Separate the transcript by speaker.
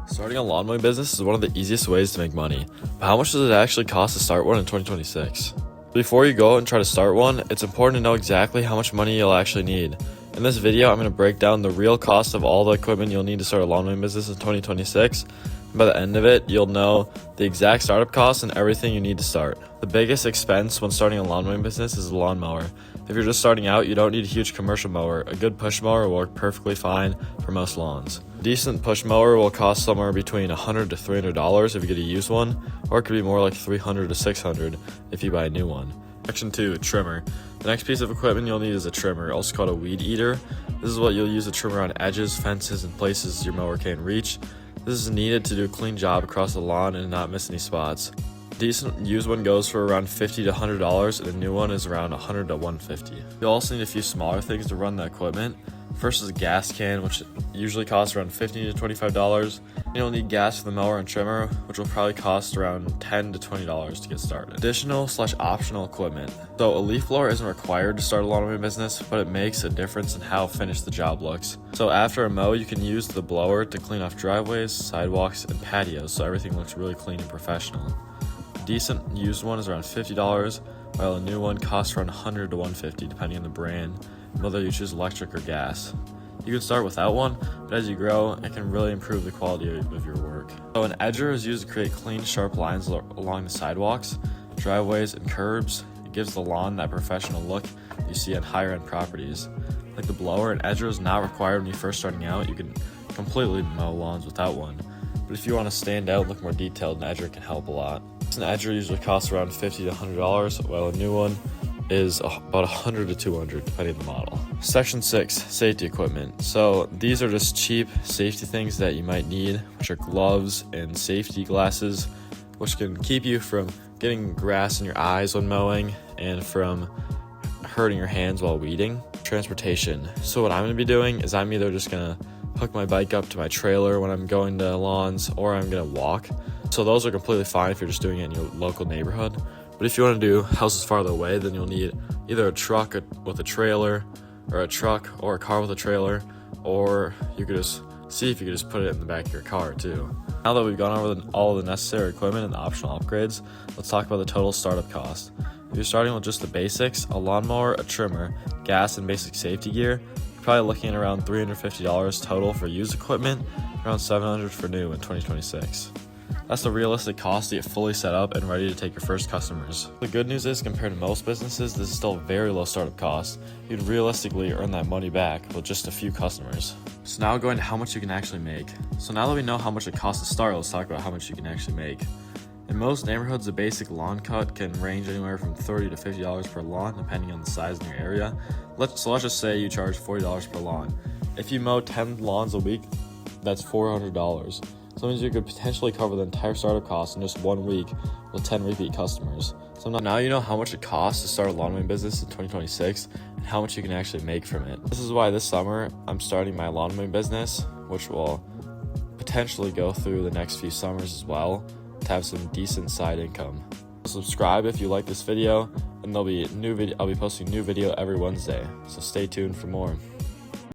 Speaker 1: Starting a lawn mowing business is one of the easiest ways to make money, but how much does it actually cost to start one in 2026? Before you go out and try to start one, it's important to know exactly how much money you'll actually need. In this video, I'm going to break down the real cost of all the equipment you'll need to start a lawn mowing business in 2026. And by the end of it, you'll know the exact startup costs and everything you need to start. The biggest expense when starting a lawn mowing business is a lawnmower. If you're just starting out, you don't need a huge commercial mower. A good push mower will work perfectly fine for most lawns. A decent push mower will cost somewhere between $100 to $300 if you get a used one, or it could be more like $300 to $600 if you buy a new one. Section 2, trimmer. The next piece of equipment you'll need is a trimmer, also called a weed eater. This is what you'll use to trim around edges, fences, and places your mower can't reach. This is needed to do a clean job across the lawn and not miss any spots. A decent used one goes for around $50 to $100, and a new one is around $100 to $150. You'll also need a few smaller things to run the equipment. First is a gas can, which usually costs around $15 to $25. You'll need gas for the mower and trimmer, which will probably cost around $10 to $20 to get started. Additional/optional equipment. So a leaf blower isn't required to start a lawn mowing business, but it makes a difference in how finished the job looks. So after a mow, you can use the blower to clean off driveways, sidewalks, and patios, so everything looks really clean and professional. A decent used one is around $50, while a new one costs around $100 to $150, depending on the brand, and whether you choose electric or gas. You can start without one, but as you grow, it can really improve the quality of your work. So an edger is used to create clean, sharp lines along the sidewalks, driveways, and curbs. It gives the lawn that professional look you see on higher-end properties. Like the blower, an edger is not required when you're first starting out. You can completely mow lawns without one. But if you want to stand out and look more detailed, an edger can help a lot. An edger usually costs around $50 to $100, while a new one is about $100 to $200, depending on the model. Section 6, safety equipment. So these are just cheap safety things that you might need, which are gloves and safety glasses, which can keep you from getting grass in your eyes when mowing and from hurting your hands while weeding. Transportation. So what I'm going to be doing is I'm either just going to hook my bike up to my trailer when I'm going to lawns, or I'm going to walk. So those are completely fine if you're just doing it in your local neighborhood. But if you want to do houses farther away, then you'll need either a truck with a trailer, or a truck or a car with a trailer, or you could just see if you could just put it in the back of your car too. Now that we've gone over all the necessary equipment and the optional upgrades, let's talk about the total startup cost. If you're starting with just the basics, a lawnmower, a trimmer, gas, and basic safety gear, you're probably looking at around $350 total for used equipment, around $700 for new in 2026. That's the realistic cost to get fully set up and ready to take your first customers. The good news is, compared to most businesses, this is still a very low startup cost. You'd realistically earn that money back with just a few customers. So now going to how much you can actually make. So now that we know how much it costs to start, let's talk about how much you can actually make. In most neighborhoods, a basic lawn cut can range anywhere from $30 to $50 per lawn, depending on the size in your area. Let's just say you charge $40 per lawn. If you mow 10 lawns a week, that's $400. So that means you could potentially cover the entire startup cost in just 1 week with 10 repeat customers. So now you know how much it costs to start a lawn mowing business in 2026 and how much you can actually make from it. This is why this summer I'm starting my lawn mowing business, which will potentially go through the next few summers as well to have some decent side income. Subscribe if you like this video, and I'll be posting new video every Wednesday. So stay tuned for more.